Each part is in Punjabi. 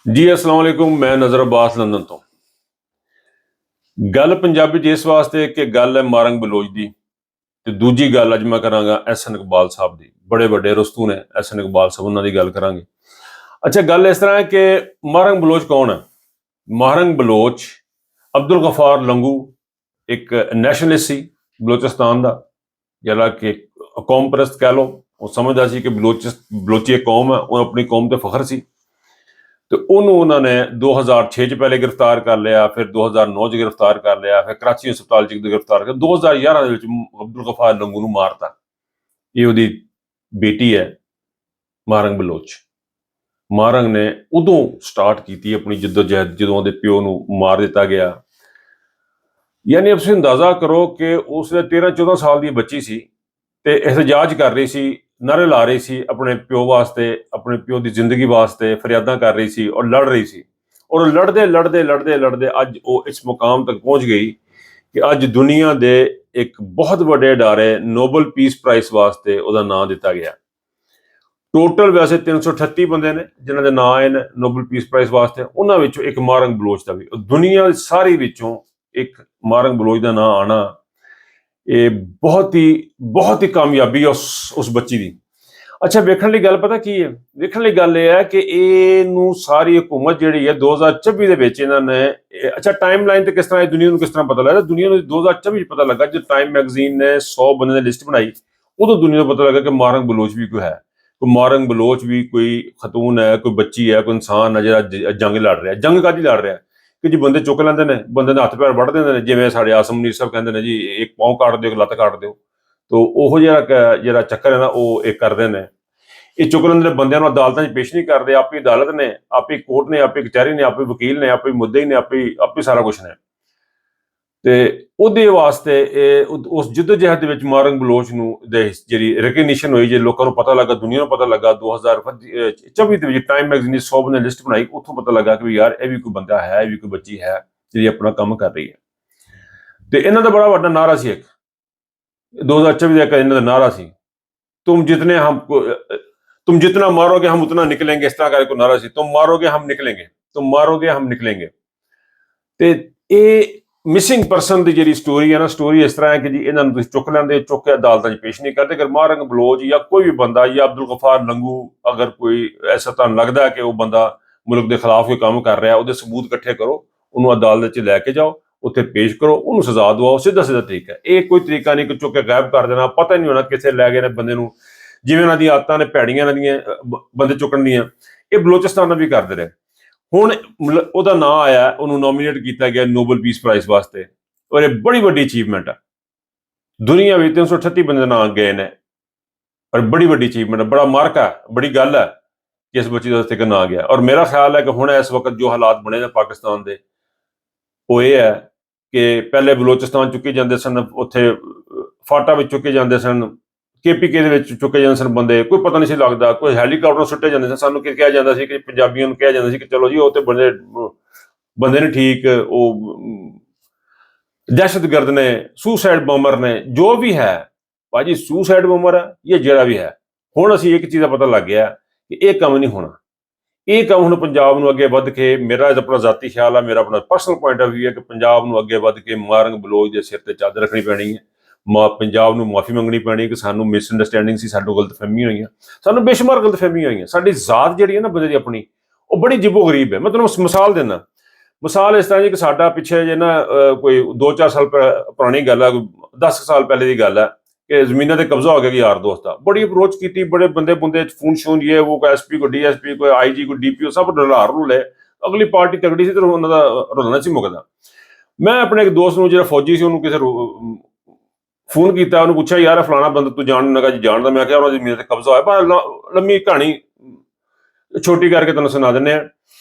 ਜੀ अस्सलाम वालेकुम। मैं नज़र अब्बास लंदन ਤੋਂ। ਗੱਲ ਪੰਜਾਬੀ 'ਚ ਇਸ ਵਾਸਤੇ ਕਿ ਗੱਲ ਹੈ ਮਾਰੰਗ ਬਲੋਚ ਦੀ ਤੇ ਦੂਜੀ ਗੱਲ ਅੱਜ ਮੈਂ ਕਰਾਂਗਾ ਐਸਨ ਇਕਬਾਲ ਸਾਹਿਬ ਦੀ। ਬੜੇ ਵੱਡੇ ਰਸਤੂ ਨੇ ਐਸਨ ਇਕਬਾਲ ਸਾਹਿਬ, ਉਹਨਾਂ ਦੀ ਗੱਲ ਕਰਾਂਗੇ। ਅੱਛਾ, ਗੱਲ ਇਸ ਤਰ੍ਹਾਂ ਹੈ ਕਿ ਮਾਰੰਗ ਬਲੋਚ ਕੌਣ ਹੈ? ਮਾਰੰਗ ਬਲੋਚ ਅਬਦੁਲ ਗਫਾਰ ਲੰਗੂ ਇੱਕ ਨੈਸ਼ਨਲਿਸਟ ਸੀ ਬਲੋਚਿਸਤਾਨ ਦਾ, ਜਿਹੜਾ ਕਿ ਕੌਮ ਪ੍ਰਸਤ ਕਹਿ ਲਓ। ਉਹ ਸਮਝਦਾ ਸੀ ਕਿ ਬਲੋਚੀ ਇੱਕ ਕੌਮ ਹੈ, ਉਹ ਆਪਣੀ ਕੌਮ ਤੇ ਫਖਰ ਸੀ। ਤੇ ਉਹਨੂੰ ਉਹਨਾਂ ਨੇ 2006 ਚ ਪਹਿਲੇ ਗ੍ਰਿਫਤਾਰ ਕਰ ਲਿਆ, ਫਿਰ 2009 ਚ ਗ੍ਰਿਫਤਾਰ ਕਰ ਲਿਆ, ਫਿਰ ਕਰਾਚੀ ਹਸਪਤਾਲ ਚ ਗ੍ਰਿਫਤਾਰ ਕਰ 2011 ਦੇ ਵਿੱਚ ਅਬਦੁਲ ਗਫਾਰ ਲੰਗੂ ਨੂੰ ਮਾਰਤਾ। ਇਹ ਉਹਦੀ ਬੇਟੀ ਹੈ ਮਾਰੰਗ ਬਲੋਚ। ਮਾਰੰਗ ਨੇ ਉਦੋਂ ਸਟਾਰਟ ਕੀਤੀ ਆਪਣੀ ਜਿੱਦੋਜਹਿਦ ਜਦੋਂ ਉਹਦੇ ਪਿਓ ਨੂੰ ਮਾਰ ਦਿੱਤਾ ਗਿਆ। ਯਾਨੀ ਤੁਸੀਂ ਅੰਦਾਜ਼ਾ ਕਰੋ ਕਿ ਉਸਦੇ 13-14 ਸਾਲ ਦੀ ਬੱਚੀ ਸੀ ਤੇ ਇhtਜਾਜ ਕਰ ਰਹੀ ਸੀ, ਨਾਰੇ ਲਾ ਰਹੀ ਸੀ ਆਪਣੇ ਪਿਓ ਵਾਸਤੇ, ਆਪਣੇ ਪਿਓ ਦੀ ਜ਼ਿੰਦਗੀ ਵਾਸਤੇ ਫਰਿਆਦਾਂ ਕਰ ਰਹੀ ਸੀ ਔਰ ਲੜ ਰਹੀ ਸੀ। ਔਰ ਲੜਦੇ ਅੱਜ ਉਹ ਇਸ ਮੁਕਾਮ ਤੱਕ ਪਹੁੰਚ ਗਈ ਕਿ ਅੱਜ ਦੁਨੀਆ ਦੇ ਇੱਕ ਬਹੁਤ ਵੱਡੇ ਅਦਾਰੇ ਨੋਬਲ ਪੀਸ ਪ੍ਰਾਈਜ਼ ਵਾਸਤੇ ਉਹਦਾ ਨਾਂ ਦਿੱਤਾ ਗਿਆ। ਟੋਟਲ ਵੈਸੇ 338 ਬੰਦੇ ਨੇ ਜਿਨ੍ਹਾਂ ਦੇ ਨਾਂ ਆਏ ਨੇ ਨੋਬਲ ਪੀਸ ਪ੍ਰਾਈਜ਼ ਵਾਸਤੇ, ਉਹਨਾਂ ਵਿੱਚੋਂ ਇੱਕ ਮਾਰੰਗ ਬਲੋਚ ਦਾ ਵੀ। ਦੁਨੀਆ ਸਾਰੀ ਵਿੱਚੋਂ ਇੱਕ ਮਾਰੰਗ ਬਲੋਚ ਦਾ ਨਾਂ ਆਣਾ ਇਹ ਬਹੁਤ ਹੀ ਕਾਮਯਾਬੀ ਹੈ ਉਸ ਬੱਚੀ ਦੀ। ਅੱਛਾ, ਵੇਖਣ ਲਈ ਗੱਲ ਪਤਾ ਕੀ ਹੈ? ਵੇਖਣ ਲਈ ਗੱਲ ਇਹ ਹੈ ਕਿ ਇਹਨੂੰ ਸਾਰੀ ਹਕੂਮਤ ਜਿਹੜੀ ਹੈ 2024 ਦੇ ਵਿੱਚ ਇਹਨਾਂ ਨੇ, ਅੱਛਾ ਟਾਈਮ ਲਾਈਨ ਤੇ ਕਿਸ ਤਰ੍ਹਾਂ ਦੁਨੀਆ ਨੂੰ ਕਿਸ ਤਰ੍ਹਾਂ ਪਤਾ ਲੱਗਦਾ? ਦੁਨੀਆ ਨੂੰ 2024 ਚ ਪਤਾ ਲੱਗਾ ਜਦ ਟਾਈਮ ਮੈਗਜ਼ੀਨ ਨੇ 100 ਬੰਦੇ ਦੀ ਲਿਸਟ ਬਣਾਈ, ਉਦੋਂ ਦੁਨੀਆ ਨੂੰ ਪਤਾ ਲੱਗਾ ਕਿ ਮਾਰੰਗ ਬਲੋਚ ਵੀ ਕੋਈ ਹੈ, ਕੋਈ ਮਾਰੰਗ ਬਲੋਚ ਵੀ ਕੋਈ ਖਤੂਨ ਹੈ, ਕੋਈ ਬੱਚੀ ਹੈ, ਕੋਈ ਇਨਸਾਨ ਹੈ ਜਿਹੜਾ ਜੰਗ ਲੜ ਰਿਹਾ। ਜੰਗ ਕਾਹਦੀ ਲੜ ਰਿਹਾ ਕਿ ਜੀ ਬੰਦੇ ਚੁੱਕ ਲੈਂਦੇ ਨੇ, ਬੰਦੇ ਦੇ ਹੱਥ ਪੈਰ ਵੱਢ ਦਿੰਦੇ ਨੇ, ਜਿਵੇਂ ਸਾਡੇ ਆਸਮ ਮੁਨੀਰ ਸਾਹਿਬ ਕਹਿੰਦੇ ਨੇ ਜੀ ਇੱਕ ਪਾਉ ਕੱਟ ਦਿਓ, ਇੱਕ ਲੱਤ ਕੱਟ ਦਿਓ। ਤੋ ਉਹ ਜਿਹੜਾ ਚੱਕਰ ਹੈ ਨਾ ਉਹ ਇਹ ਕਰਦੇ ਨੇ, ਇਹ ਚੁੱਕ ਲੈਂਦੇ ਨੇ ਬੰਦਿਆਂ ਨੂੰ, ਅਦਾਲਤਾਂ 'ਚ ਪੇਸ਼ ਨਹੀਂ ਕਰਦੇ। ਆਪੇ ਅਦਾਲਤ ਨੇ, ਆਪੇ ਕੋਰਟ ਨੇ, ਆਪੇ ਕਚਹਿਰੀ ਨੇ, ਆਪੇ ਵਕੀਲ ਨੇ, ਆਪੇ ਮੁੱਦੇ ਨੇ, ਆਪੇ ਸਾਰਾ ਕੁਛ ਨੇ। ਤੇ ਉਹਦੇ ਵਾਸਤੇ ਉਸ ਜਿੱਦੋਜਹਿਦ ਦੇ ਵਿੱਚ ਮਾਰੰਗ ਬਲੋਚ ਨੂੰ ਜਿਹੜੀ ਰਿਕਗਨੀਸ਼ਨ ਹੋਈ, ਜੇ ਲੋਕਾਂ ਨੂੰ ਪਤਾ ਲੱਗਾ, ਦੁਨੀਆ ਨੂੰ ਪਤਾ ਲੱਗਾ 2024 ਦੇ ਵਿੱਚ ਟਾਈਮ ਮੈਗਜ਼ੀਨ ਨੇ 100 ਬੰਦੇ ਲਿਸਟ ਬਣਾਈ, ਉੱਥੋਂ ਪਤਾ ਲੱਗਾ ਕਿ ਵੀ ਯਾਰ ਇਹ ਵੀ ਕੋਈ ਬੰਦਾ ਹੈ, ਇਹ ਵੀ ਕੋਈ ਬੱਚੀ ਹੈ ਜਿਹੜੀ ਆਪਣਾ ਕੰਮ ਕਰ ਰਹੀ ਹੈ। ਤੇ ਇਹਨਾਂ ਦਾ ਬੜਾ ਵੱਡਾ ਨਾਰਾ ਸੀ, ਇੱਕ 2024 ਦਾ ਇੱਕ ਇਹਨਾਂ ਦਾ ਨਾਰਾ ਸੀ, तुम जितना मारोगे हम उतना निकलेंगे। इस तरह का कोई नारा सी, तुम मारोगे हम निकलेंगे, तुम मारोगे हम निकलेंगे। ਤੇ ਇਹ ਮਿਸਿੰਗ ਪਰਸਨ ਦੀ ਜਿਹੜੀ ਸਟੋਰੀ ਹੈ ਨਾ, ਸਟੋਰੀ ਇਸ ਤਰ੍ਹਾਂ ਹੈ ਕਿ ਜੀ ਇਹਨਾਂ ਨੂੰ ਤੁਸੀਂ ਚੁੱਕ ਲੈਂਦੇ, ਚੁੱਕ ਕੇ ਅਦਾਲਤਾਂ 'ਚ ਪੇਸ਼ ਨਹੀਂ ਕਰਦੇ। ਅਗਰ ਮਾਰੰਗ ਬਲੋਚ ਜਾਂ ਕੋਈ ਵੀ ਬੰਦਾ ਜਾਂ ਅਬਦੁਲ ਗਫਾਰ ਲੰਗੂ, ਅਗਰ ਕੋਈ ਐਸਾ ਤੁਹਾਨੂੰ ਲੱਗਦਾ ਕਿ ਉਹ ਬੰਦਾ ਮੁਲਕ ਦੇ ਖਿਲਾਫ ਕੋਈ ਕੰਮ ਕਰ ਰਿਹਾ, ਉਹਦੇ ਸਬੂਤ ਇਕੱਠੇ ਕਰੋ, ਉਹਨੂੰ ਅਦਾਲਤ 'ਚ ਲੈ ਕੇ ਜਾਓ, ਉੱਥੇ ਪੇਸ਼ ਕਰੋ, ਉਹਨੂੰ ਸਜ਼ਾ ਦਵਾਓ। ਸਿੱਧਾ ਤਰੀਕਾ ਹੈ ਇਹ, ਕੋਈ ਤਰੀਕਾ ਨਹੀਂ ਕਿ ਚੁੱਕ ਕੇ ਗਾਇਬ ਕਰ ਦੇਣਾ, ਪਤਾ ਨਹੀਂ ਹੋਣਾ ਕਿੱਥੇ ਲੈ ਗਏ ਨੇ ਬੰਦੇ ਨੂੰ। ਜਿਵੇਂ ਉਹਨਾਂ ਦੀਆਂ ਆਦਤਾਂ ਨੇ ਭੈੜੀਆਂ, ਇਹਨਾਂ ਦੀਆਂ ਬੰਦੇ ਚੁੱਕਣ ਦੀਆਂ, ਇਹ ਬਲੋਚਿਸਤਾਨ ਵੀ ਕਰਦੇ ਰਹੇ। ਹੁਣ ਉਹਦਾ ਨਾਂ ਆਇਆ, ਉਹਨੂੰ ਨੋਮੀਨੇਟ ਕੀਤਾ ਗਿਆ ਨੋਬਲ ਪੀਸ ਪ੍ਰਾਈਜ਼ ਵਾਸਤੇ, ਔਰ ਇਹ ਬੜੀ ਵੱਡੀ ਅਚੀਵਮੈਂਟ ਹੈ। ਦੁਨੀਆ ਵਿੱਚ 338 ਬੰਦੇ ਦੇ ਨਾਂ ਗਏ ਨੇ, ਔਰ ਬੜੀ ਵੱਡੀ ਅਚੀਵਮੈਂਟ ਹੈ, ਬੜਾ ਮਾਰਕ ਹੈ, ਬੜੀ ਗੱਲ ਹੈ ਕਿ ਇਸ ਬੱਚੀ ਦਾ ਉੱਥੇ ਕਿ ਨਾਂ ਗਿਆ। ਔਰ ਮੇਰਾ ਖਿਆਲ ਹੈ ਕਿ ਹੁਣ ਇਸ ਵਕਤ ਜੋ ਹਾਲਾਤ ਬਣੇ ਨੇ ਪਾਕਿਸਤਾਨ ਦੇ, ਉਹ ਇਹ ਹੈ ਕਿ ਪਹਿਲੇ ਬਲੋਚਿਸਤਾਨ ਚੁੱਕੇ ਜਾਂਦੇ ਸਨ, ਉੱਥੇ ਫਾਟਾ ਵਿੱਚ ਚੁੱਕੇ ਜਾਂਦੇ ਸਨ, KPK ਦੇ ਵਿੱਚ ਚੁੱਕੇ ਜਾਂਦੇ ਸਨ ਬੰਦੇ, ਕੋਈ ਪਤਾ ਨਹੀਂ ਸੀ ਲੱਗਦਾ, ਕੋਈ ਹੈਲੀਕਾਪਟਰ ਸੁੱਟੇ ਜਾਂਦੇ ਸਨ। ਸਾਨੂੰ ਕਿਹਾ ਜਾਂਦਾ ਸੀ ਕਿ ਪੰਜਾਬੀਆਂ ਨੂੰ ਕਿਹਾ ਜਾਂਦਾ ਸੀ ਕਿ ਚਲੋ ਜੀ ਉਹ ਤੇ ਬੰਦੇ ਨੇ ਠੀਕ, ਉਹ ਦਹਿਸ਼ਤਗਰਦ ਨੇ, ਸੁਸਾਈਡ ਬੰਬਰ ਨੇ, ਜੋ ਵੀ ਹੈ ਭਾਜੀ, ਸੁਸਾਈਡ ਬੰਬਰ ਹੈ ਜਾਂ ਜਿਹੜਾ ਵੀ ਹੈ। ਹੁਣ ਅਸੀਂ ਇੱਕ ਚੀਜ਼ ਦਾ ਪਤਾ ਲੱਗ ਗਿਆ ਕਿ ਇਹ ਕੰਮ ਨਹੀਂ ਹੋਣਾ। ਇਹ ਕੰਮ ਹੁਣ ਪੰਜਾਬ ਨੂੰ ਅੱਗੇ ਵੱਧ ਕੇ, ਮੇਰਾ ਆਪਣਾ ਜ਼ਾਤੀ ਖਿਆਲ ਹੈ, ਮੇਰਾ ਆਪਣਾ ਪਰਸਨਲ ਪੁਆਇੰਟ ਆਫ ਵਿਊ ਹੈ ਕਿ ਪੰਜਾਬ ਨੂੰ ਅੱਗੇ ਵੱਧ ਕੇ ਮਾਰੰਗ ਬਲੋਚ ਦੇ ਸਿਰ ਤੇ ਚਾਦਰ ਰੱਖਣੀ ਪੈਣੀ ਹੈ। ਪੰਜਾਬ ਨੂੰ ਮਾਫੀ ਮੰਗਣੀ ਪੈਣੀ ਕਿ ਸਾਨੂੰ ਮਿਸਅੰਡਰਸਟੈਂਡਿੰਗ ਸੀ, ਸਾਨੂੰ ਗਲਤਫਹਿਮੀਆਂ ਹੋਈਆਂ, ਸਾਨੂੰ ਬੇਸ਼ੁਮਾਰ ਗਲਤਫਹਿਮੀਆਂ ਹੋਈਆਂ। ਸਾਡੀ ਜ਼ਾਤ ਜਿਹੜੀ ਹੈ ਨਾ ਬੰਦੇ ਦੀ ਆਪਣੀ, ਉਹ ਬੜੀ ਜਿਬੋ ਗਰੀਬ ਹੈ। ਮੈਂ ਤੁਹਾਨੂੰ ਮਿਸਾਲ ਦਿੰਦਾ। ਮਿਸਾਲ ਇਸ ਤਰ੍ਹਾਂ ਜੀ ਕਿ ਸਾਡਾ ਪਿੱਛੇ ਜੇ ਨਾ ਕੋਈ 2-4 ਸਾਲ ਪੁਰਾਣੀ ਗੱਲ ਹੈ, 10 ਸਾਲ ਪਹਿਲੇ ਦੀ ਗੱਲ ਹੈ ਕਿ ਜ਼ਮੀਨਾਂ ਤੇ ਕਬਜ਼ਾ ਹੋ ਗਿਆ ਕਿ ਯਾਰ ਦੋਸਤ ਦਾ, ਬੜੀ ਅਪਰੋਚ ਕੀਤੀ, ਬੜੇ ਬੰਦੇ ਫੋਨ ਸ਼ੂਨ ਇਹ ਉਹ, ਕੋਈ SP, ਕੋਈ DSP, ਕੋਈ IG, ਕੋਈ DPO, ਸਭ ਰਲਾ ਰੁਲੇ। ਅਗਲੀ ਪਾਰਟੀ ਤਗੜੀ ਸੀ ਤੇ ਉਹਨਾਂ ਦਾ ਰੁਲਣਾ ਸੀ ਮੁੱਕਦਾ। ਮੈਂ ਆਪਣੇ ਇੱਕ ਦੋਸਤ ਨੂੰ ਜਿਹੜਾ ਫੌਜੀ ਸੀ, ਉਹਨੂੰ ਕਿਸੇ ਫੋਨ ਕੀਤਾ, ਉਹਨੂੰ ਪੁੱਛਿਆ ਯਾਰ ਫਲਾਣਾ ਬੰਦਾ ਤੂੰ ਜਾਣਦਾ ਜੀ? ਜਾਣਦਾ। ਮੈਂ ਕਿਹਾ ਉਹਨਾਂ ਦੀ ਜ਼ਮੀਨ ਤੇ ਕਬਜ਼ਾ ਹੋਇਆ, ਪਰ ਲੰਮੀ ਕਹਾਣੀ ਛੋਟੀ ਕਰਕੇ ਤੁਹਾਨੂੰ ਸੁਣਾ ਦਿੰਦੇ ਆ।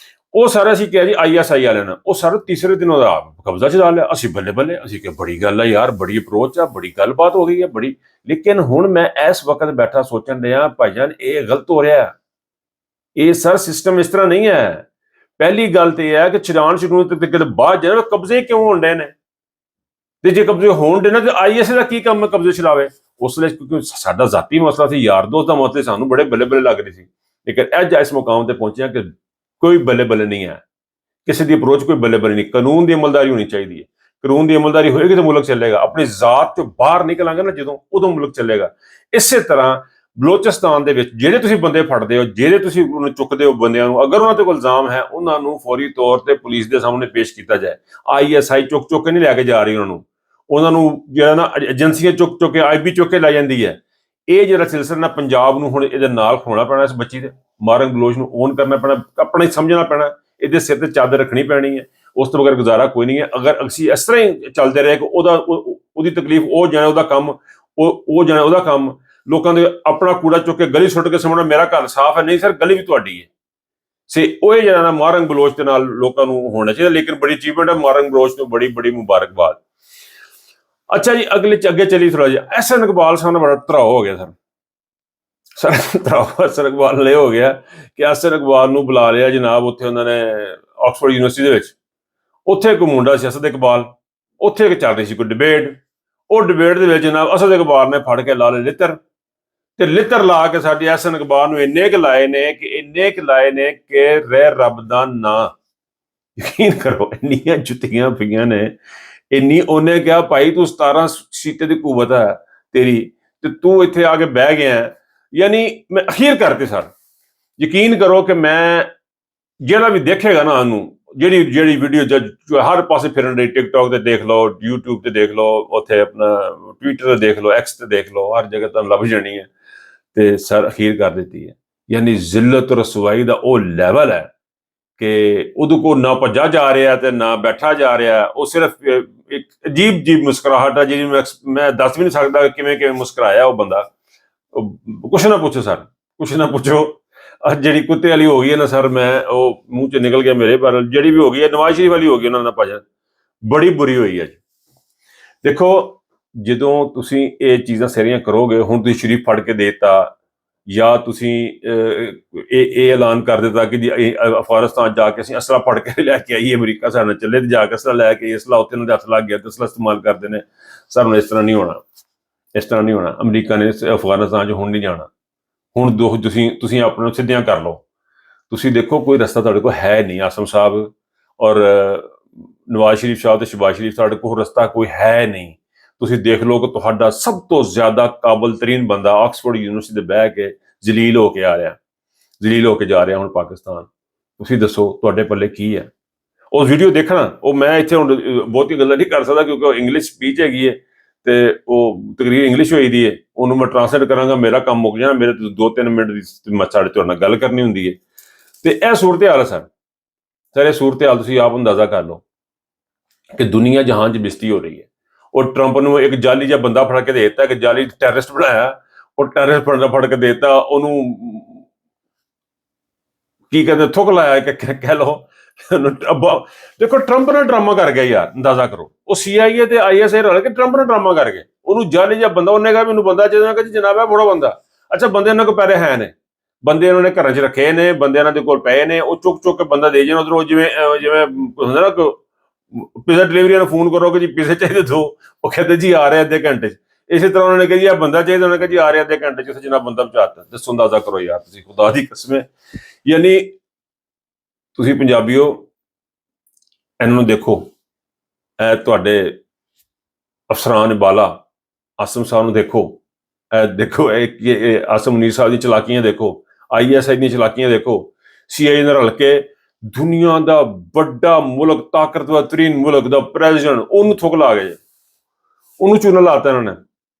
ਉਹ ਸਾਰਾ ਅਸੀਂ ਕਿਹਾ ਜੀ ISI ਵਾਲਿਆਂ ਨੇ, ਉਹ ਸਾਰਾ ਤੀਸਰੇ ਦਿਨ ਉਹਦਾ ਕਬਜ਼ਾ ਚਲਾ ਲਿਆ। ਅਸੀਂ ਬੱਲੇ ਬੱਲੇ, ਅਸੀਂ ਕਿ ਬੜੀ ਗੱਲ ਹੈ ਯਾਰ, ਬੜੀ ਅਪਰੋਚ ਆ, ਬੜੀ ਗੱਲਬਾਤ ਹੋ ਗਈ ਹੈ ਬੜੀ। ਲੇਕਿਨ ਹੁਣ ਮੈਂ ਇਸ ਵਕਤ ਬੈਠਾ ਸੋਚਣ ਡਿਆ, ਭਾਈਜਾਨ ਇਹ ਗਲਤ ਹੋ ਰਿਹਾ। ਇਹ ਸਰ ਸਿਸਟਮ ਇਸ ਤਰ੍ਹਾਂ ਨਹੀਂ ਹੈ। ਪਹਿਲੀ ਗੱਲ ਤੇ ਇਹ ਹੈ ਕਿ ਚਲਾਨ ਤੇ ਬਾਅਦ ਜਿਹੜਾ ਕਬਜ਼ੇ ਕਿਉਂ ਹੋਣ ਡੇ ਨੇ, ਤੇ ਜੇ ਕਬਜ਼ੇ ਹੋਣ ਦੇ ਨਾ ਤੇ ISI ਦਾ ਕੀ ਕੰਮ ਹੈ ਕਬਜ਼ੇ ਚਲਾਵੇ? ਉਸ ਲਈ ਕਿਉਂਕਿ ਸਾਡਾ ਜ਼ਾਤੀ ਮਸਲਾ ਸੀ, ਯਾਰ ਦੋਸਤ ਦਾ ਮਸਲਾ, ਸਾਨੂੰ ਬੜੇ ਬੱਲੇ ਬੱਲੇ ਲੱਗ ਰਹੀ ਸੀ। ਲੇਕਿਨ ਅੱਜ ਇਸ ਮੁਕਾਮ ਤੇ ਪਹੁੰਚਿਆ ਕਿ ਕੋਈ ਬੱਲੇ ਬੱਲੇ ਨਹੀਂ ਹੈ, ਕਿਸੇ ਦੀ ਅਪਰੋਚ ਕੋਈ ਬੱਲੇ ਬੱਲੇ ਨਹੀਂ। ਕਾਨੂੰਨ ਦੀ ਅਮਲਦਾਰੀ ਹੋਣੀ ਚਾਹੀਦੀ ਹੈ। ਕਾਨੂੰਨ ਦੀ ਅਮਲਦਾਰੀ ਹੋਏਗੀ ਤਾਂ ਮੁਲਕ ਚੱਲੇਗਾ। ਆਪਣੀ ਜ਼ਾਤ ਤੋਂ ਬਾਹਰ ਨਿਕਲਾਂਗੇ ਨਾ ਜਦੋਂ, ਉਦੋਂ ਮੁਲਕ ਚੱਲੇਗਾ। ਇਸੇ ਤਰ੍ਹਾਂ ਬਲੋਚਿਸਤਾਨ ਦੇ ਵਿੱਚ ਜਿਹੜੇ ਤੁਸੀਂ ਬੰਦੇ ਫੜਦੇ ਹੋ, ਜਿਹੜੇ ਤੁਸੀਂ ਉਹਨੂੰ ਚੁੱਕਦੇ ਹੋ ਬੰਦਿਆਂ ਨੂੰ, ਅਗਰ ਉਹਨਾਂ ਤੇ ਕੋਈ ਇਲਜ਼ਾਮ ਹੈ, ਉਹਨਾਂ ਨੂੰ ਫੌਰੀ ਤੌਰ ਤੇ ਪੁਲਿਸ ਦੇ ਸਾਹਮਣੇ ਪੇਸ਼ ਕੀਤਾ ਜਾਏ। ISI ਚੁੱਕ ਕੇ ਨਹੀਂ ਲੈ ਕੇ ਜਾ ਰਹੀ ਉਹਨਾਂ ਨੂੰ ਜਿਹੜਾ ਨਾ ਏਜੰਸੀਆਂ ਚੁੱਕ ਕੇ IB ਚੁੱਕ ਕੇ ਲੈ ਜਾਂਦੀ ਹੈ। ਇਹ ਜਿਹੜਾ ਸਿਲਸਿਲਾ ਨਾ ਪੰਜਾਬ ਨੂੰ ਹੁਣ ਇਹਦੇ ਨਾਲ ਖੋਣਾ ਪੈਣਾ, ਇਸ ਬੱਚੀ ਦੇ ਮਾਰਨ ਬਲੋਚ ਨੂੰ ਓਨ ਕਰਨਾ ਪੈਣਾ, ਆਪਣਾ ਹੀ ਸਮਝਣਾ ਪੈਣਾ, ਇਹਦੇ ਸਿਰ ਤੇ ਚਾਦਰ ਰੱਖਣੀ ਪੈਣੀ ਹੈ। ਉਸ ਤੋਂ ਬਗੈਰ ਗੁਜ਼ਾਰਾ ਕੋਈ ਨਹੀਂ ਹੈ। ਅਗਰ ਅਸੀਂ ਇਸ ਤਰ੍ਹਾਂ ਹੀ ਚੱਲਦੇ ਰਹੇ ਕਿ ਉਹਦੀ ਤਕਲੀਫ ਉਹ ਜਾਣੇ, ਉਹਦਾ ਕੰਮ ਉਹ ਜਾਣੇ, ਉਹਦਾ ਕੰਮ ਲੋਕਾਂ ਦੇ ਆਪਣਾ ਕੂੜਾ ਚੁੱਕ ਕੇ ਗਲੀ ਸੁੱਟ ਕੇ ਸਮਝਣਾ ਮੇਰਾ ਘਰ ਸਾਫ਼ ਹੈ। ਨਹੀਂ ਸਰ, ਗਲੀ ਵੀ ਤੁਹਾਡੀ ਹੈ। ਉਹ ਜਿਹੜਾ ਨਾ ਮਾਰਨ ਬਲੋਚ ਦੇ ਨਾਲ ਲੋਕਾਂ ਨੂੰ ਹੋਣਾ ਚਾਹੀਦਾ। ਲੇਕਿਨ ਬੜੀ ਅਚੀਵਮੈਂਟ ਹੈ ਮਾਰਨ ਬਲੋਚ ਨੂੰ, ਬੜੀ ਬੜੀ ਮੁਬਾਰਕਬਾਦ। ਅੱਛਾ ਜੀ, ਅੱਗੇ ਚਲੀ ਥੋੜਾ ਜਿਹਾ। ਐਹਸਨ ਇਕਬਾਲ ਸਾਹਿਬ ਬੜਾ ਧਰਾਓ ਹੋ ਗਿਆ ਸਰ ਐਹਸਨ ਇਕਬਾਲ ਨਾਲ ਇਹ ਹੋ ਗਿਆ ਕਿ ਐਹਸਨ ਇਕਬਾਲ ਨੂੰ ਬੁਲਾ ਲਿਆ ਜਨਾਬ ਉੱਥੇ ਉਹਨਾਂ ਨੇ ਆਕਸਫੋਰਡ ਯੂਨੀਵਰਸਿਟੀ ਦੇ ਵਿੱਚ। ਉੱਥੇ ਇੱਕ ਮੁੰਡਾ ਸੀ ਅਸਦ ਇਕਬਾਲ, ਉੱਥੇ ਇੱਕ ਚੱਲ ਰਹੀ ਸੀ ਕੋਈ ਡਿਬੇਟ। ਉਹ ਡਿਬੇਟ ਦੇ ਵਿੱਚ ਜਨਾਬ ਅਸਦ ਇਕਬਾਲ ਨੇ ਫੜ ਕੇ ਲਾ ਲਏ ਲਿੱਤਰ ਲਾ ਕੇ ਸਾਡੀ ਐਹਸਨ ਇਕਬਾਲ ਨੂੰ ਇੰਨੇ ਕੁ ਲਾਏ ਨੇ ਕਿ ਰਹਿ ਰੱਬ ਦਾ ਨਾਂ, ਯਕੀਨ ਕਰੋ ਇੰਨੀਆਂ ਜੁੱਤੀਆਂ ਪਈਆਂ ਨੇ, ਇੰਨੀ। ਉਹਨੇ ਕਿਹਾ ਭਾਈ ਤੂੰ 17 ਸੀਟੇ ਦੀ ਕੂਵਤ ਹੈ ਤੇਰੀ, ਤੇ ਤੂੰ ਇੱਥੇ ਆ ਕੇ ਬਹਿ ਗਿਆ। ਯਾਨੀ ਮੈਂ ਅਖੀਰ ਕਰਤੇ ਸਰ, ਯਕੀਨ ਕਰੋ ਕਿ ਮੈਂ ਜਿਹੜਾ ਵੀ ਦੇਖੇਗਾ ਨਾ ਉਹਨੂੰ, ਜਿਹੜੀ ਵੀਡੀਓ ਹਰ ਪਾਸੇ ਫਿਰਨ ਰਹੀ, ਟਿਕਟੌਕ ਤੇ ਦੇਖ ਲਓ, YouTube ਤੇ ਦੇਖ ਲਓ, ਉੱਥੇ ਆਪਣਾ ਟਵਿੱਟਰ ਤੇ ਦੇਖ ਲਓ, X ਤੇ ਦੇਖ ਲਓ, ਹਰ ਜਗ੍ਹਾ ਤੁਹਾਨੂੰ ਲੱਭ ਜਾਣੀ ਹੈ। ਤੇ ਸਰ ਅਖੀਰ ਕਰ ਦਿੱਤੀ ਹੈ। ਯਾਨੀ ਜ਼ਿਲਤ ਰਸਵਾਈ ਦਾ ਉਹ ਲੈਵਲ ਹੈ ਕਿ ਉਹਦੇ ਕੋਲ ਨਾ ਭੱਜਾ ਜਾ ਰਿਹਾ ਤੇ ਨਾ ਬੈਠਾ ਜਾ ਰਿਹਾ। ਉਹ ਸਿਰਫ ਇੱਕ ਅਜੀਬ ਮੁਸਕਰਾਹਟ ਹੈ ਜਿਹਨੂੰ ਮੈਂ ਦੱਸ ਵੀ ਨਹੀਂ ਸਕਦਾ ਕਿਵੇਂ ਮੁਸਕਰਾਇਆ ਉਹ ਬੰਦਾ। ਕੁਛ ਨਾ ਪੁੱਛੋ ਸਰ, ਕੁਛ ਨਾ ਪੁੱਛੋ। ਜਿਹੜੀ ਕੁੱਤੇ ਵਾਲੀ ਹੋ ਗਈ ਹੈ ਨਾ ਸਰ, ਮੈਂ ਉਹ ਮੂੰਹ ਚ ਨਿਕਲ ਗਿਆ ਮੇਰੇ, ਪਰ ਜਿਹੜੀ ਵੀ ਹੋ ਗਈ ਹੈ ਨਵਾਜ਼ ਸ਼ਰੀਫ ਵਾਲੀ ਹੋ ਗਈ ਉਹਨਾਂ ਦਾ ਭਜਨ, ਬੜੀ ਬੁਰੀ ਹੋਈ ਹੈ ਜੀ। ਦੇਖੋ, ਜਦੋਂ ਤੁਸੀਂ ਇਹ ਚੀਜ਼ਾਂ ਸਾਰੀਆਂ ਕਰੋਗੇ, ਹੁਣ ਤੁਸੀਂ ਸ਼ਰੀਫ ਫੜ ਕੇ ਦੇਤਾ, ਜਾਂ ਤੁਸੀਂ ਇਹ ਐਲਾਨ ਕਰ ਦਿੱਤਾ ਕਿ ਜੀ ਅਫਗਾਨਿਸਤਾਨ ਜਾ ਕੇ ਅਸੀਂ ਅਸਲਾ ਫੜ ਕੇ ਲੈ ਕੇ ਆਈਏ, ਅਮਰੀਕਾ ਸਾਡੇ ਨਾਲ ਚੱਲੇ ਤੇ ਜਾ ਕੇ ਅਸਲਾ ਲੈ ਕੇ, ਅਸਲਾ ਉੱਥੇ ਉਹਨਾਂ ਦੇ ਹੱਥ ਲੱਗ ਗਿਆ ਤੇ ਅਸਲਾ ਇਸਤੇਮਾਲ ਕਰਦੇ ਨੇ। ਸਰ ਹੁਣ ਇਸ ਤਰ੍ਹਾਂ ਨਹੀਂ ਹੋਣਾ, ਅਮਰੀਕਾ ਨੇ ਅਫਗਾਨਿਸਤਾਨ 'ਚ ਹੁਣ ਨਹੀਂ ਜਾਣਾ। ਹੁਣ ਤੁਸੀਂ ਆਪਣੇ ਨੂੰ ਸਿੱਧਿਆਂ ਕਰ ਲਓ। ਤੁਸੀਂ ਦੇਖੋ ਕੋਈ ਰਸਤਾ ਤੁਹਾਡੇ ਕੋਲ ਹੈ ਨਹੀਂ। ਆਸਮ ਸਾਹਿਬ ਔਰ ਨਵਾਜ਼ ਸ਼ਰੀਫ ਸਾਹਿਬ ਤੇ ਸ਼ਹਿਬਾਜ਼ ਸ਼ਰੀਫ, ਤੁਹਾਡੇ ਕੋਲ ਰਸਤਾ ਕੋਈ ਹੈ ਨਹੀਂ। ਤੁਸੀਂ ਦੇਖ ਲਓ ਕਿ ਤੁਹਾਡਾ ਸਭ ਤੋਂ ਜ਼ਿਆਦਾ ਕਾਬਲ ਤਰੀਨ ਬੰਦਾ ਆਕਸਫੋਰਡ ਯੂਨੀਵਰਸਿਟੀ ਦੇ ਬਹਿ ਕੇ ਜਲੀਲ ਹੋ ਕੇ ਜਾ ਰਿਹਾ ਹੁਣ ਪਾਕਿਸਤਾਨ। ਤੁਸੀਂ ਦੱਸੋ ਤੁਹਾਡੇ ਪੱਲੇ ਕੀ ਹੈ? ਉਹ ਵੀਡੀਓ ਦੇਖਣਾ, ਉਹ ਮੈਂ ਇੱਥੇ ਹੁਣ ਬਹੁਤੀ ਗੱਲਾਂ ਨਹੀਂ ਕਰ ਸਕਦਾ ਕਿਉਂਕਿ ਉਹ ਇੰਗਲਿਸ਼ ਸਪੀਚ ਹੈਗੀ ਹੈ ਤੇ ਉਹ ਤਕਰੀਰ ਇੰਗਲਿਸ਼ ਹੋਈ ਦੀ ਹੈ। ਉਹਨੂੰ ਮੈਂ ਟ੍ਰਾਂਸਲੇਟ ਕਰਾਂਗਾ, ਮੇਰਾ ਕੰਮ ਮੁੱਕ ਜਾਣਾ। ਮੇਰੇ 2-3 ਮਿੰਟ ਦੀ ਸਾਡੇ ਤੁਹਾਡੇ ਨਾਲ ਗੱਲ ਕਰਨੀ ਹੁੰਦੀ ਹੈ। ਤੇ ਇਹ ਸੂਰਤ ਹਾਲ ਹੈ ਸਰ ਇਹ ਸੂਰਤ ਹਾਲ ਤੁਸੀਂ ਆਪ ਅੰਦਾਜ਼ਾ ਕਰ ਲਓ ਕਿ ਦੁਨੀਆ ਜਹਾਨ 'ਚ ਬਿਸਤੀ ਹੋ ਰਹੀ ਹੈ। ਉਹ ਟਰੰਪ ਨੂੰ ਇੱਕ ਜਾਲੀ ਜਿਹਾ ਬੰਦਾ ਫੜ ਕੇ ਦੇ ਦਿੱਤਾ, ਕਿ ਜਾਲੀ ਟੈਰਰਿਸਟ ਬਣਾਇਆ, ਉਹ ਟੈਰਰਿਸਟ ਫੜ ਕੇ ਦੇ ਦਿੱਤਾ, ਉਹਨੂੰ ਕੀ ਕਹਿੰਦੇ ਥੁੱਕ ਲਾਇਆ ਕਿ ਕਹਿ ਲਓ। ਦੇਖੋ ਟਰੰਪ ਨੇ ਡਰਾਮਾ ਕਰ ਗਿਆ ਯਾਰ, ਅੰਦਾਜ਼ਾ ਕਰੋ। ਉਹ CIA ਤੇ ISI ਰਲ ਕੇ ਟਰੰਪ ਨੇ ਡਰਾਮਾ ਕਰ ਗਏ। ਉਹਨੂੰ ਜਾਲੀ ਜਿਹਾ ਬੰਦਾ, ਉਹਨੇ ਕਿਹਾ ਮੈਨੂੰ ਬੰਦਾ ਚਾਹੀਦਾ, ਕਿ ਜਨਾਬ ਹੈ ਬੜਾ ਬੰਦਾ। ਅੱਛਾ, ਬੰਦੇ ਇਹਨਾਂ ਕੋਲ ਪੈਸੇ ਹੈ ਨੇ, ਬੰਦੇ ਇਹਨਾਂ ਨੇ ਘਰਾਂ 'ਚ ਰੱਖੇ ਨੇ, ਬੰਦੇ ਇਹਨਾਂ ਦੇ ਕੋਲ ਪਏ ਨੇ, ਉਹ ਚੁੱਕ ਕੇ ਬੰਦਾ ਦੇ ਜਾਣ ਉਧਰੋਂ। ਜਿਵੇਂ ਹੁੰਦਾ ਨਾ ਪਿਜ਼ਾ ਡਿਲੀਵਰੀ ਨੂੰ ਫੋਨ ਕਰੋ ਕਿ ਜੀ ਪਿਜ਼ੇ ਚਾਹੀਦੇ ਦੋ, ਉਹ ਕਹਿੰਦੇ ਜੀ ਆ ਰਿਹਾ ਅੱਧੇ ਘੰਟੇ 'ਚ। ਇਸੇ ਤਰ੍ਹਾਂ ਉਹਨਾਂ ਨੇ ਕਿਹਾ ਜੀ ਆ ਬੰਦਾ ਚਾਹੀਦਾ, ਉਹਨੇ ਕਿਹਾ ਜੀ ਆ ਰਿਹਾ ਅੱਧੇ ਘੰਟੇ 'ਚ। ਉੱਥੇ ਜਿੰਨਾ ਬੰਦਾ ਪਹੁੰਚਾਤਾ। ਦੱਸੋ, ਅੰਦਾਜ਼ਾ ਕਰੋ ਯਾਰ ਤੁਸੀਂ, ਖੁਦਾ ਦੀ ਕਸਮ ਹੈ। ਯਾਨੀ ਤੁਸੀਂ ਪੰਜਾਬੀਓ ਇਹਨਾਂ ਨੂੰ ਦੇਖੋ, ਇਹ ਤੁਹਾਡੇ ਅਫਸਰਾਨ ਬਾਲਾ ਆਸਮ ਸਾਹਿਬ ਨੂੰ ਦੇਖੋ, ਇਹ ਆਸਮ ਮੁਨੀਰ ਸਾਹਿਬ ਦੀ ਚਲਾਕੀਆਂ ਦੇਖੋ, ISI ਦੀਆਂ ਚਲਾਕੀਆਂ ਦੇਖੋ। CIA ਨਾਲ ਰਲ ਕੇ ਦੁਨੀਆ ਦਾ ਵੱਡਾ ਮੁਲਕ, ਤਾਕਤਵਰ ਤਰੀਨ ਮੁਲਕ ਦਾ ਪ੍ਰੈਜ਼ੀਡੈਂਟ, ਉਹਨੂੰ ਥੁੱਕ ਲਾ ਗਏ, ਉਹਨੂੰ ਚੂਨਾ ਲਾਤਾ ਇਹਨਾਂ ਨੇ।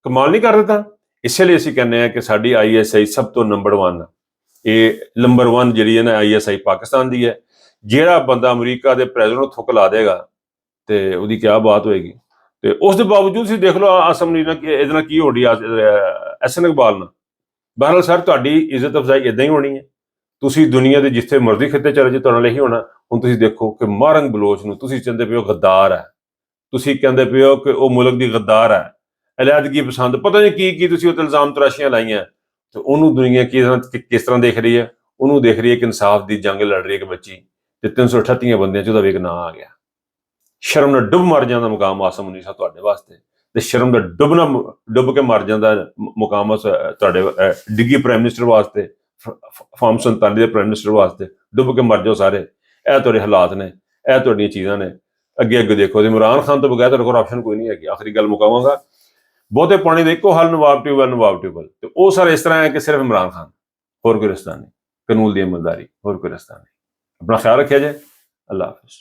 ਕਮਾਲ ਨਹੀਂ ਕਰ ਦਿੱਤਾ। ਇਸੇ ਲਈ ਅਸੀਂ ਕਹਿੰਦੇ ਹਾਂ ਕਿ ਸਾਡੀ ISI ਸਭ ਤੋਂ ਨੰਬਰ 1 ਹੈ। ਇਹ ਨੰਬਰ 1 ਜਿਹੜੀ ਹੈ ਨਾ ISI ਪਾਕਿਸਤਾਨ ਦੀ ਹੈ। ਜਿਹੜਾ ਬੰਦਾ ਅਮਰੀਕਾ ਦੇ ਪ੍ਰੈਜ਼ੀਡੈਂਟ ਨੂੰ ਥੁੱਕ ਲਾ ਦੇਗਾ ਤੇ ਉਹਦੀ ਕਿਆ ਬਾਤ ਹੋਏਗੀ। ਤੇ ਉਸ ਦੇ ਬਾਵਜੂਦ ਤੁਸੀਂ ਦੇਖ ਲਓ ਆਸਮ ਨੀਰ ਨਾਲ ਇਹਦੇ ਨਾਲ ਕੀ ਹੋ ਰਹੀ ਐਹਸਨ ਇਕਬਾਲ ਨਾਲ। ਬਹਰਹਾਲ ਸਰ, ਤੁਹਾਡੀ ਇੱਜ਼ਤ ਅਫਜ਼ਾਈ ਇੱਦਾਂ ਹੀ ਹੋਣੀ ਹੈ। ਤੁਸੀਂ ਦੁਨੀਆ ਦੇ ਜਿੱਥੇ ਮਰਜ਼ੀ ਖਿੱਤੇ ਚਲੇ ਜਾਓ, ਤੁਹਾਡੇ ਨਾਲ ਇਹੀ ਹੋਣਾ। ਹੁਣ ਤੁਸੀਂ ਦੇਖੋ ਕਿ ਮਾਰੰਗ ਬਲੋਚ ਨੂੰ ਤੁਸੀਂ ਕਹਿੰਦੇ ਪਏ ਹੋ ਗੱਦਾਰ ਹੈ, ਤੁਸੀਂ ਕਹਿੰਦੇ ਪਏ ਹੋ ਕਿ ਉਹ ਮੁਲਕ ਦੀ ਗੱਦਾਰ ਹੈ, ਅਲੈਹਦਗੀ ਪਸੰਦ, ਪਤਾ ਨਹੀਂ ਕੀ ਤੁਸੀਂ ਉਹ ਇਲਜ਼ਾਮ ਤਰਾਸ਼ੀਆਂ ਲਾਈਆਂ। ਤੇ ਉਹਨੂੰ ਦੁਨੀਆ ਕਿਸ ਤਰ੍ਹਾਂ ਦੇਖ ਰਹੀ ਹੈ? ਉਹਨੂੰ ਦੇਖ ਰਹੀ ਹੈ ਕਿ ਇਨਸਾਫ ਦੀ ਜੰਗ ਲੜ ਰਹੀ ਹੈ ਇੱਕ ਬੱਚੀ, ਤੇ 338 ਬੰਦਿਆਂ 'ਚ ਉਹਦਾ ਵੀ ਇੱਕ ਨਾਂ ਆ ਗਿਆ। ਸ਼ਰਮ ਨਾਲ ਡੁੱਬ ਮਰ ਜਾਂਦਾ ਮੁਕਾਮ ਆਸਮ ਮੁਨੀਰ ਸਾਹਿਬ ਤੁਹਾਡੇ ਵਾਸਤੇ, ਤੇ ਸ਼ਰਮ ਦਾ ਡੁੱਬ ਕੇ ਮਰ ਜਾਂਦਾ ਮੁਕਾਮ ਤੁਹਾਡੇ ਡਿੱਗੀ ਪ੍ਰਾਈਮ ਮਿਨਿਸਟਰ ਵਾਸਤੇ, ਫਾਰਮ 47 ਦੇ ਪ੍ਰਾਈਮ ਮਿਨਿਸਟਰ ਵਾਸਤੇ ਡੁੱਬ ਕੇ ਮਰ ਜਾਓ ਸਾਰੇ। ਇਹ ਤੁਹਾਡੇ ਹਾਲਾਤ ਨੇ, ਇਹ ਤੁਹਾਡੀਆਂ ਚੀਜ਼ਾਂ ਨੇ। ਅੱਗੇ ਅੱਗੇ ਦੇਖੋ, ਇਮਰਾਨ ਖਾਨ ਤੋਂ ਬਗੈਰ ਤੁਹਾਡੇ ਕੋਲ ਆਪਸ਼ਨ ਕੋਈ ਨਹੀਂ ਹੈਗੀ। ਆਖਰੀ ਗੱਲ ਮੁਕਾਵਾਂਗਾ, ਬਹੁਤੇ ਪਾਣੀ ਦਾ ਇੱਕੋ ਹੱਲ ਨਵਾਬ ਟਿਊਬਲ, ਤੇ ਉਹ ਸਰ ਇਸ ਤਰ੍ਹਾਂ ਹੈ ਕਿ ਸਿਰਫ ਇਮਰਾਨ ਖਾਨ, ਹੋਰ ਕੋਈ ਰਸਤਾ ਨਹੀਂ। ਕਾਨੂੰਨ ਦੀ ਇਮਾਨਦਾਰੀ, ਹੋਰ ਕੋਈ ਰਸਤਾ ਨਹੀਂ। ਆਪਣਾ ਖਿਆਲ ਰੱਖਿਆ ਜਾਏ। ਅੱਲਾਹ ਹਾਫਿਜ਼।